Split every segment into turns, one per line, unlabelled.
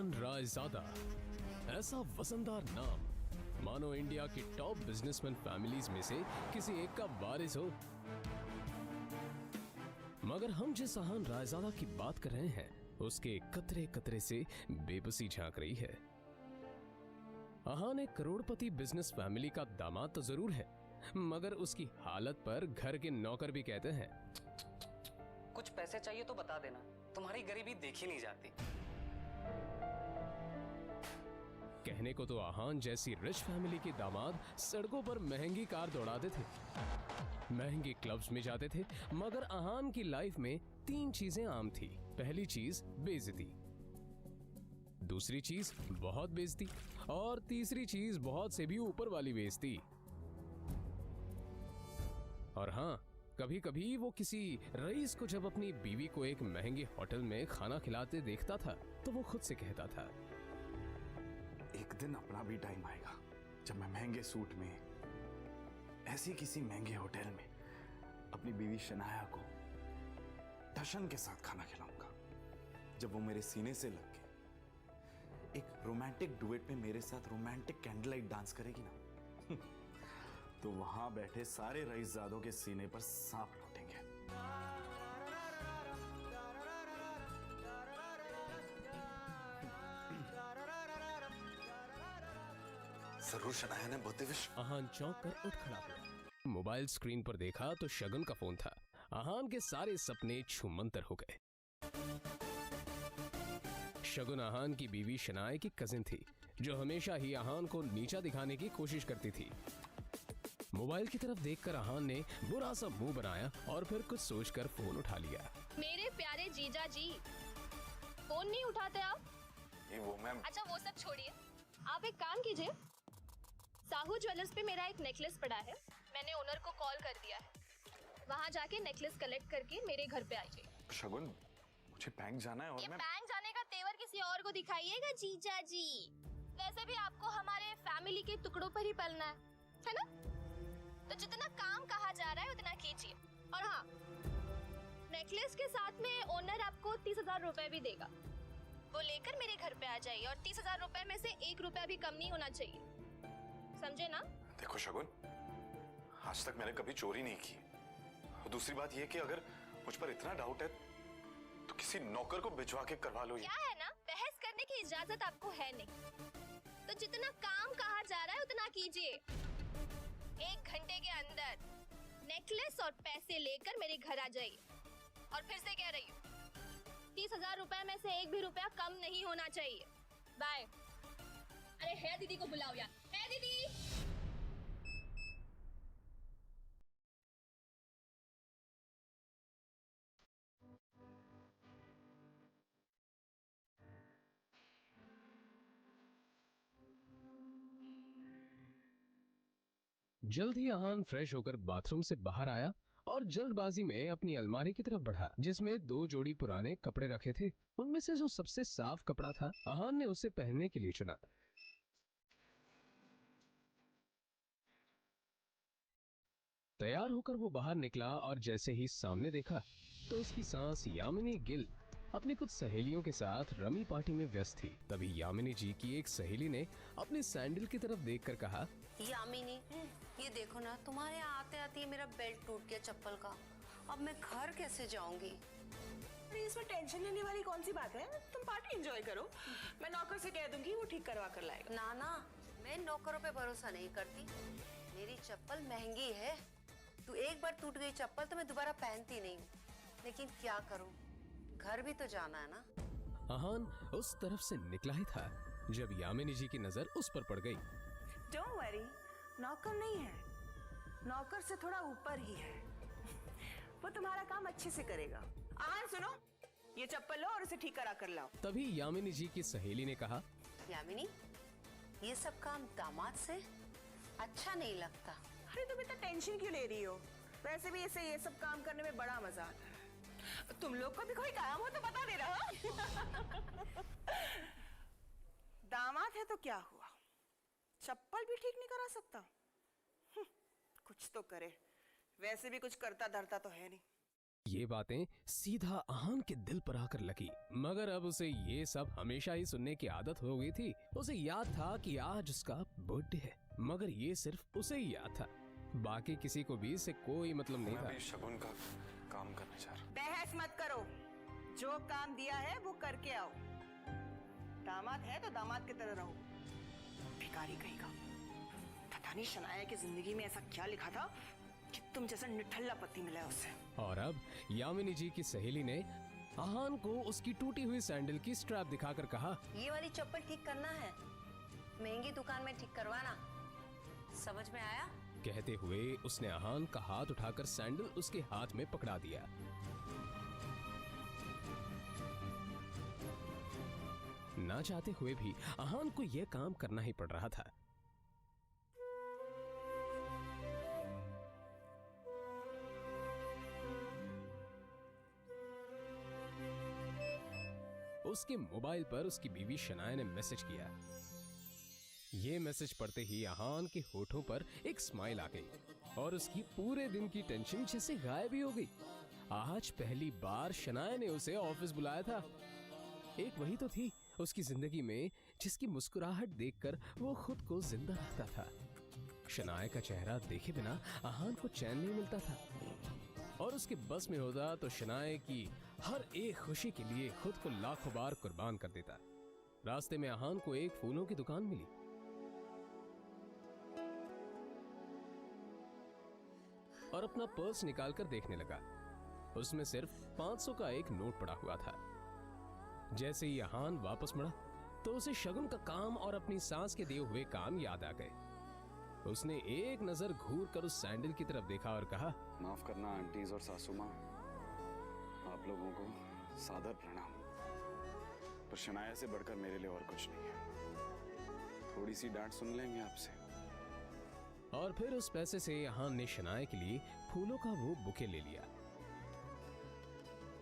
अहान रायजादा, ऐसा वजनदार नाम मानो इंडिया की टॉप बिजनेसमैन फैमिलीज में से किसी एक का वारिस हो। मगर हम जिस अहान रायजादा की बात कर रहे हैं उसके कतरे कतरे से बेबसी झांक रही है। अहान एक करोड़पति बिजनेस फैमिली का दामाद तो जरूर है, मगर उसकी हालत पर घर के नौकर भी कहते हैं,
कुछ पैसे चाहिए तो बता देना, तुम्हारी गरीबी देखी नहीं जाती।
कहने को तो अहान जैसी रिच फैमिली के दामाद सड़कों पर महंगी कार दौड़ाते थे, महंगे क्लब्स में जाते थे, मगर अहान की लाइफ में 3 चीजें आम थी। पहली चीज बेइज्जती, दूसरी चीज बहुत बेइज्जती, और तीसरी चीज बहुत से भी ऊपर वाली बेइज्जती। और हाँ, कभी कभी वो किसी रईस को जब अपनी बीवी को एक महंगे होटल में खाना खिलाते देखता था तो वो खुद से कहता था,
एक दिन अपना भी टाइम आएगा जब मैं महंगे सूट में ऐसी किसी महंगे होटल में अपनी बीवी शनाया को टशन के साथ खाना खिलाऊंगा। जब वो मेरे सीने से लग के एक रोमांटिक डुएट में मेरे साथ रोमांटिक कैंडल लाइट डांस करेगी ना तो वहां बैठे सारे रईसजादों के सीने पर सांप लौटेंगे। जरूर शनाया ने बहुत विश।
अहान चौंक कर उठ खड़ा हुआ। मोबाइल स्क्रीन पर देखा तो शगुन का फोन था। अहान के सारे सपने छूमंतर हो गए। शगुन अहान की बीवी शनाया की कजिन थी, जो हमेशा ही अहान को नीचा दिखाने की कोशिश करती थी। मोबाइल की तरफ देखकर अहान ने बुरा सा मुंह बनाया और फिर कुछ सोचकर फोन उठा लिया।
मेरे प्यारे जीजा जी, फोन नहीं उठाते आप?
ये वो मैम।
अच्छा वो सब छोड़िए, आप एक काम कीजिए, साहू ज्वेलर्स पे मेरा एक नेकलेस पड़ा है, मैंने ओनर को कॉल कर दिया है, वहाँ जाके नेकलेस कलेक्ट करके मेरे घर पे आइए।
शगुन, मुझे बैंक जाना है और
ये
मैं
बैंक जाने का तेवर किसी और को दिखाइएगा जीजा जी। वैसे भी आपको हमारे फैमिली के टुकड़ों पर ही पलना है ना? तो जितना काम कहा जा रहा है उतना कीजिए। और हाँ, नेकलेस के साथ में ओनर आपको 30,000 रुपए भी देगा, वो लेकर मेरे घर पे आ जाइए, और 30,000 रुपए में से 1 रुपया भी कम नहीं होना चाहिए, समझे ना?
देखो शगुन, आज तक मैंने कभी चोरी नहीं की। और दूसरी बात ये कि अगर मुझ पर इतना डाउट है तो किसी नौकर को भिजवा के करवा लो।
क्या है ना, बहस करने की इजाजत आपको है नहीं, तो जितना काम कहा जा रहा है उतना कीजिए। 1 घंटे के अंदर नेकलेस और पैसे लेकर मेरे घर आ जाइए। और फिर से कह रही हूँ, 30,000 रुपए में से 1 भी रुपया कम नहीं होना चाहिए। बाय। अरे है दीदी को बुलाओ यार, है दीदी।
जल्द ही अहान फ्रेश होकर बाथरूम से बाहर आया और जल्दबाजी में अपनी अलमारी की तरफ बढ़ा, जिसमें 2 जोड़ी पुराने कपड़े रखे थे। उनमें से जो सबसे साफ कपड़ा था, अहान ने उसे पहनने के लिए चुना। तैयार होकर वो बाहर निकला और जैसे ही सामने देखा तो उसकी सांस यामिनी गिल अपनी कुछ सहेलियों के साथ रमी पार्टी में व्यस्त थी। तभी यामिनी जी की एक सहेली ने अपने सैंडल की तरफ देखकर कहा,
यामिनी, ये देखो ना, तुम्हारे यहाँ आते आते मेरा बेल्ट टूट गया चप्पल का, अब मैं घर कैसे जाऊंगी?
अरे इसमें टेंशन लेने वाली कौन सी बात है, तुम पार्टी एंजॉय करो, मैं नौकर से कह दूंगी, वो ठीक करवा कर लाएगा।
ना ना, मैं नौकरों पे भरोसा नहीं करती, मेरी चप्पल महंगी है, तू एक बार टूट गई चप्पल तो मैं दोबारा पहनती नहीं हूँ, लेकिन क्या करूँ, घर भी तो जाना है ना।
अहान उस तरफ से निकला ही था जब यामिनी जी की नजर उस पर पड़ गई।
डोंट वरी, नौकर नहीं है, नौकर से थोड़ा ऊपर ही है, वो तुम्हारा काम अच्छे से करेगा। आहान सुनो, ये चप्पल लो और उसे ठीक करा कर लाओ।
तभी यामिनी जी की सहेली ने कहा,
यामिनी, ये सब काम दामाद से अच्छा नहीं लगता।
अरे तुम इतना टेंशन क्यों ले रही हो, वैसे भी इसे ये सब काम करने में बड़ा मजा आता है। तुम लोग को भी कोई काम हो तो बता दे रहा। दामाद है तो क्या हुआ, चप्पल भी ठीक नहीं करा सकता? कुछ तो करे, वैसे भी कुछ करता धरता तो है नहीं।
ये बातें सीधा आहान के दिल पर आकर लगी, मगर अब उसे ये सब हमेशा ही सुनने की आदत हो गई थी। उसे याद था कि आज उसका बर्थडे है, मगर ये सिर्फ उसे ही याद था, बाकी किसी को भी इससे कोई मतलब नहीं
मैं
था।
भी शगुन का काम करने जा रहा हूँ।
बहस मत करो, जो काम दिया है वो करके आओ। दामाद है तो दामाद की तरह रहो। भिखारी कहेगा, पता नहीं शनाया की जिंदगी में ऐसा क्या लिखा था कि तुम जैसा निठल्ला पति मिला है उसे।
और अब यामिनी जी की सहेली ने आहान को उसकी टूटी हुई सैंडल की स्ट्रैप दिखाकर कहा,
ये वाली चप्पल ठीक करना है, महंगी दुकान में ठीक करवाना। समझ में आया?
कहते हुए उसने आहान का हाथ उठाकर सैंडल उसके हाथ में पकड़ा दिया। ना चाहते हुए भी आहान को यह काम करना ही पड़ रहा था। उसके मोबाइल पर उसकी बीवी शनाया ने मैसेज किया। ये मैसेज पढ़ते ही आहान के होठों पर एक स्माइल आ गई और उसकी पूरे दिन की टेंशन जैसे गायब ही हो गई। आज पहली बार शनाया ने उसे ऑफिस बुलाया था। एक वही तो थी उसकी जिंदगी में जिसकी मुस्कुराहट देखकर वो खुद को जिंदा रहता था। शनाया का चेहरा देखे बिना आहान को चैन नहीं मिलता था और उसके बस में होता तो शनाया की हर एक खुशी के लिए खुद को लाखों बार कुर्बान कर देता। रास्ते में आहान को एक फूलों की दुकान मिली और अपना पर्स निकालकर देखने लगा। उसमें सिर्फ 500 का एक नोट पड़ा हुआ था। जैसे ही आहान वापस मुड़ा तो उसे शगुन का काम और अपनी सांस के दिए हुए काम याद आ गए। उसने एक नजर घूर कर उस सैंडल की तरफ देखा और कहा,
माफ करना आंटीज और सासू माँ, आप लोगों को सादर प्रणाम। पर शनाया से बढ़कर मेरे लिए और कुछ नहीं है। थोड़ी सी डांट सुन लेंगे आपसे।
और फिर उस पैसे से आहान ने शनाया के लिए फूलों का वो बुके ले लिया।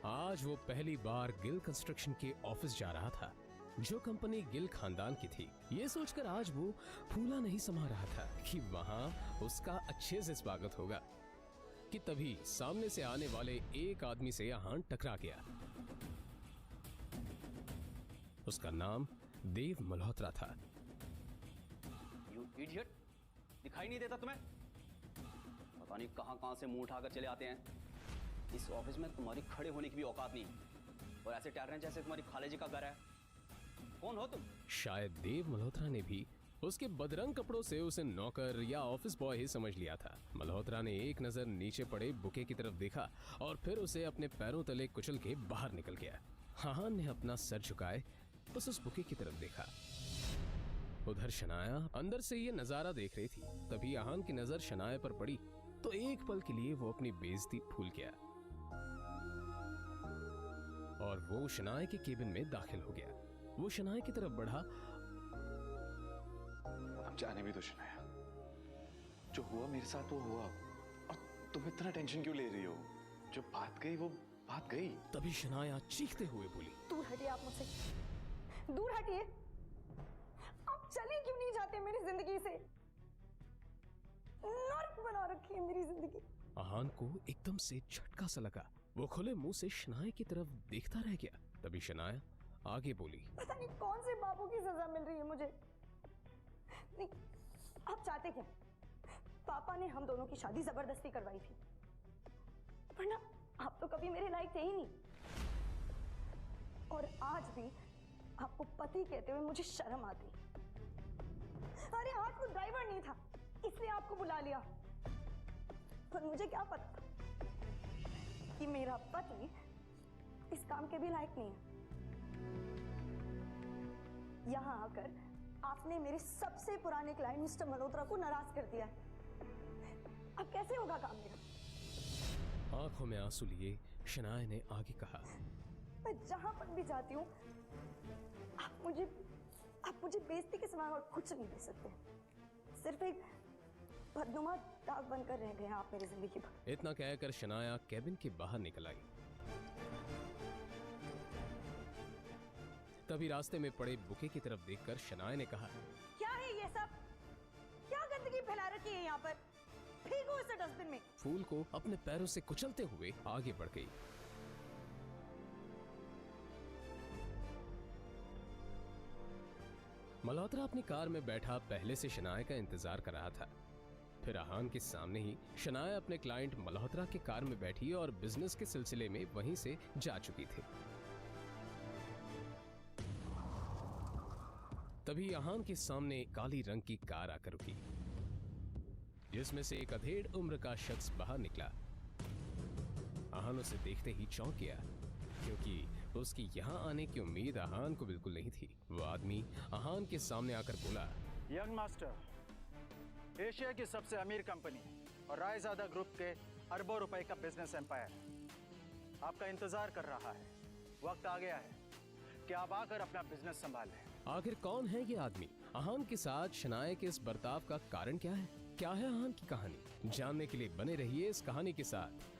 आज वो पहली बार गिल कंस्ट्रक्शन के ऑफिस जा रहा था, जो कंपनी गिल खानदान की थी। ये सोचकर आज वो फूला नहीं समा रहा था कि वहां उसका अच्छे से स्वागत होगा कि तभी सामने से आने वाले एक आदमी से आहान टकरा गया। उसका नाम देव मल्होत्रा था।
यू इडियट, दिखाई नहीं देता तुम्हें? पता नहीं कहां से मुंह उठाकर चले आते हैं। इस ऑफिस में तुम्हारी खड़े होने की भी औकात नहीं और ऐसे टहर रहे हैं जैसे तुम्हारी खाले जी का घर है। कौन हो तुम?
शायद देव मल्होत्रा ने भी उसके बदरंग कपड़ों से उसे नौकर या ऑफिस बॉय ही समझ लिया था। मल्होत्रा ने एक नजर नीचे पड़े बुके की तरफ देखा और फिर उसे अपने पैरों तले कुचल के बाहर निकल गया। आहान ने अपना सर झुकाए बस उस बुके की तरफ देखा। उधर शनाया अंदर से ये नजारा देख रही थी। तभी आहान की नजर शनाया पर पड़ी तो एक पल के लिए वो अपनी बेइज्जती भूल गया और वो शनाया के केबिन में दाखिल हो गया। वो शनाया की तरफ बढ़ा।
अब जाने भी तो शनाया, जो हुआ मेरे साथ वो हुआ, और तुम इतना टेंशन क्यों ले रही हो? जो बात गई वो बात गई।
तभी शनाया चीखते हुए बोली,
दूर हटिए आप मुझसे, दूर हटिए। आप चले क्यों नहीं जाते मेरी जिंदगी से? नर्क बना रखी है मेरी जिंदगी।
आहान को एकदम से झटका सा लगा। वो खुले मुंह से शनाया की तरफ देखता रह गया। तभी शनाया आगे बोली,
पता नहीं कौन से बाबू की सजा मिल रही है मुझे। नहीं, आप चाहते क्या? पापा ने हम दोनों की शादी जबरदस्ती करवाई थी, वरना आप तो कभी मेरे लायक थे ही नहीं। और आज भी आपको पति कहते हुए मुझे शर्म आती। अरे आज तो ड्राइवर नहीं था इसलिए आपको बुला लिया, पर मुझे क्या पता था कि मेरा पति इस काम के भी लायक नहीं है। यहां आकर आपने मेरे सबसे पुराने क्लाइंट मिस्टर मल्होत्रा को नाराज कर दिया है। अब कैसे होगा काम मेरा?
आंखों में आंसू लिए शनाया ने आगे कहा,
मैं जहां पर भी जाती हूँ आप मुझे बेइज्जती के सिवा और कुछ नहीं दे सकते। सिर्फ एक बदनुमा दाग बनकर रह गए आप मेरी जिंदगी पर।
इतना कहकर शनाया केबिन के बाहर निकल आई। तभी रास्ते में पड़े बुके की तरफ देखकर शनाया ने कहा,
क्या है ये सब? क्या गंदगी फैला रखी है यहाँ पर? फेंको इसे डस्टबिन में।
फूल को अपने पैरों से कुचलते हुए आगे बढ़ गई। मल्होत्रा अपनी कार में बैठा पहले से शनाया का इंतजार कर रहा था। फिर आहान के सामने ही शनाया अपने क्लाइंट मल्होत्रा के कार में बैठी और बिजनेस के सिलसिले में वहीं से जा चुकी थी। तभी आहान के सामने काली रंग की कार आकर रुकी, जिसमें से एक अधेड़ उम्र का शख्स बाहर निकला। आहान उसे देखते ही चौंक गया, क्योंकि उसकी यहाँ आने की उम्मीद आहान को बिल्कुल नहीं थी। वो आदमी आहान के सामने आकर बोला,
यंग मास्टर, एशिया की सबसे अमीर कंपनी और रायजादा ग्रुप के अरबों रुपए का बिजनेस एम्पायर आपका इंतजार कर रहा है। वक्त आ गया है कि आप आकर अपना बिजनेस संभालें।
आखिर कौन है ये आदमी? आहान के साथ शनाया के इस बर्ताव का कारण क्या है? क्या है आहान की कहानी? जानने के लिए बने रहिए इस कहानी के साथ।